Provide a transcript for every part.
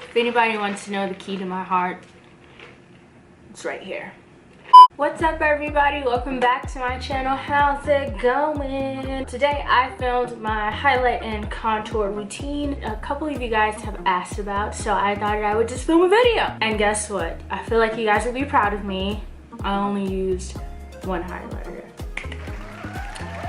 If anybody wants to know the key to my heart, it's right here. What's up everybody, welcome back to my channel. How's it going? Today I filmed my highlight and contour routine a couple of you guys have asked about, so I thought I would just film a video. And guess what? I feel like you guys will be proud of me. I only used one highlighter.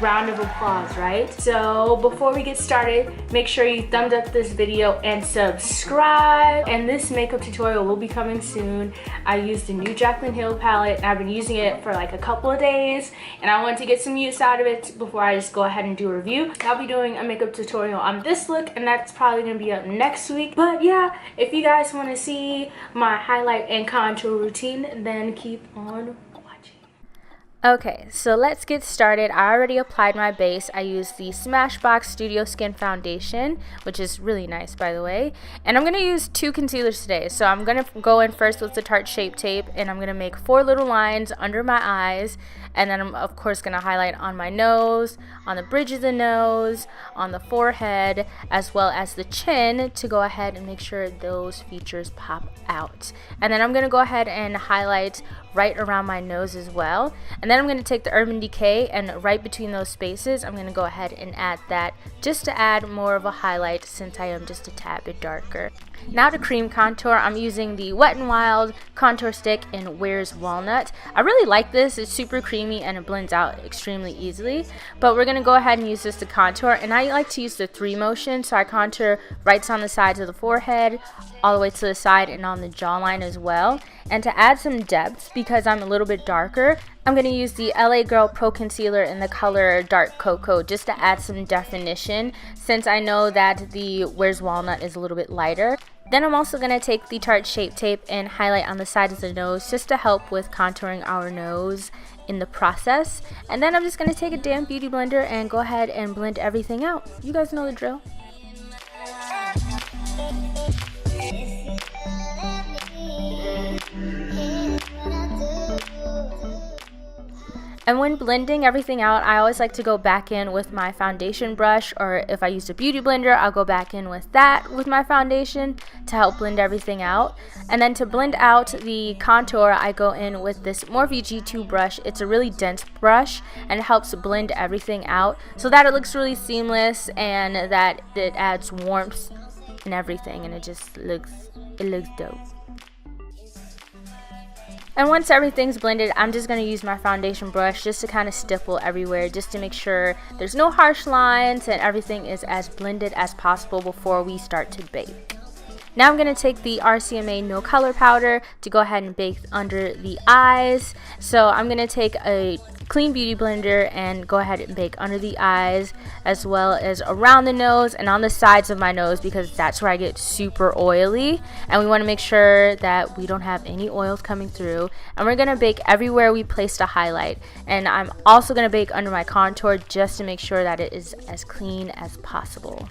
Round of applause, right? So before we get started, make sure you thumbs up this video and subscribe. And this makeup tutorial will be coming soon. I used the new Jaclyn Hill palette and I've been using it for like a couple of days and I want to get some use out of it before I just go ahead and do a review. I'll be doing a makeup tutorial on this look and that's probably gonna be up next week. But yeah, if you guys want to see my highlight and contour routine, then keep on. Okay, so let's get started. I already applied my base. I used the SMASHBOX Studio Skin Foundation, which is really nice, by the way. And I'm going to use two concealers today. So I'm going to go in first with the Tarte Shape Tape, and I'm going to make 4 little lines under my eyes. And then I'm, of course, going to highlight on my nose, on the bridge of the nose, on the forehead, as well as the chin to go ahead and make sure those features pop out. And then I'm going to go ahead and highlight right around my nose as well. And then I'm going to take the Urban Decay and right between those spaces I'm going to go ahead and add that just to add more of a highlight since I am just a tad bit darker. Now to cream contour, I'm using the Wet n Wild contour stick in Where's Walnut. I really like this. It's super creamy and it blends out extremely easily. But we're going to go ahead and use this to contour, and I like to use the 3 motion, so I contour right on the sides of the forehead, all the way to the side and on the jawline as well. And to add some depth, because I'm a little bit darker, I'm going to use the LA Girl Pro Concealer in the color Dark Cocoa just to add some definition, since I know that the Where's Walnut is a little bit lighter. Then I'm also going to take the Tarte Shape Tape and highlight on the sides of the nose just to help with contouring our nose in the process. And then I'm just going to take a damp beauty blender and go ahead and blend everything out. You guys know the drill. And when blending everything out, I always like to go back in with my foundation brush, or if I used a beauty blender, I'll go back in with that with my foundation to help blend everything out. And then to blend out the contour, I go in with this Morphe G2 brush. It's a really dense brush and it helps blend everything out so that it looks really seamless and that it adds warmth and everything, and it looks dope. And once everything's blended, I'm just going to use my foundation brush just to kind of stipple everywhere, just to make sure there's no harsh lines and everything is as blended as possible before we start to bake. Now I'm going to take the RCMA No Color Powder to go ahead and bake under the eyes. So I'm going to take a clean beauty blender and go ahead and bake under the eyes, as well as around the nose and on the sides of my nose, because that's where I get super oily and we want to make sure that we don't have any oils coming through. And we're going to bake everywhere we placed a highlight, and I'm also going to bake under my contour just to make sure that it is as clean as possible.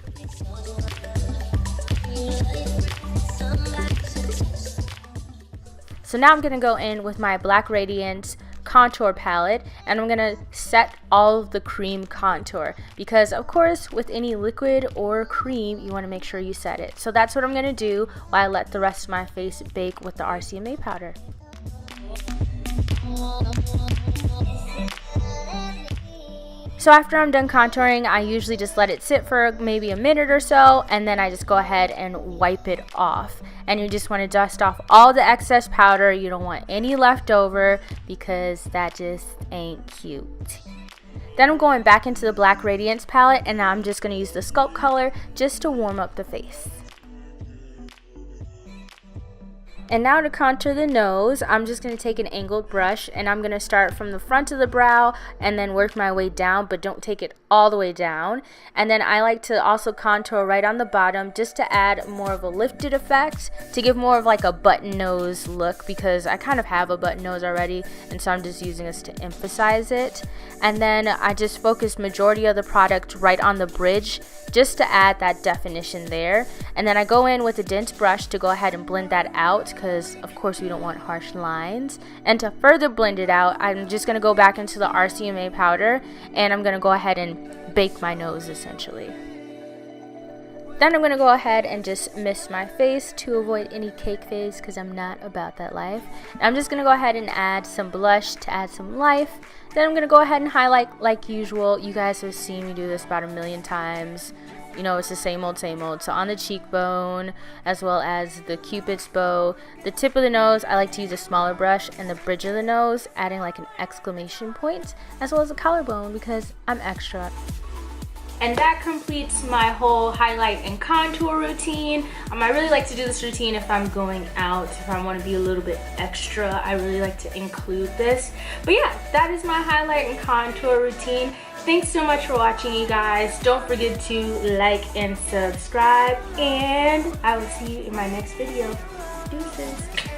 So now I'm going to go in with my Black Radiance contour palette and I'm going to set all of the cream contour, because of course with any liquid or cream you want to make sure you set it. So that's what I'm going to do while I let the rest of my face bake with the RCMA powder. So after I'm done contouring, I usually just let it sit for maybe a minute or so, and then I just go ahead and wipe it off. And you just want to dust off all the excess powder. You don't want any left over, because that just ain't cute. Then I'm going back into the Black Radiance palette, and I'm just going to use the Sculpt color just to warm up the face. And now to contour the nose, I'm just going to take an angled brush and I'm going to start from the front of the brow and then work my way down, but don't take it all the way down. And then I like to also contour right on the bottom just to add more of a lifted effect, to give more of like a button nose look, because I kind of have a button nose already, and so I'm just using this to emphasize it. And then I just focus majority of the product right on the bridge just to add that definition there. And then I go in with a dense brush to go ahead and blend that out, because of course we don't want harsh lines. And to further blend it out, I'm just going to go back into the RCMA powder and I'm going to go ahead and bake my nose essentially. Then I'm going to go ahead and just mist my face to avoid any cake face because I'm not about that life. I'm just going to go ahead and add some blush to add some life. Then I'm going to go ahead and highlight like usual. You guys have seen me do this about a million times. You know, it's the same old, same old. So on the cheekbone, as well as the Cupid's bow, the tip of the nose, I like to use a smaller brush, and the bridge of the nose, adding like an exclamation point, as well as the collarbone because I'm extra. And that completes my whole highlight and contour routine. I really like to do this routine if I'm going out, if I want to be a little bit extra. I really like to include this. But yeah, that is my highlight and contour routine. Thanks so much for watching, you guys. Don't forget to like and subscribe, and I will see you in my next video. Deuces.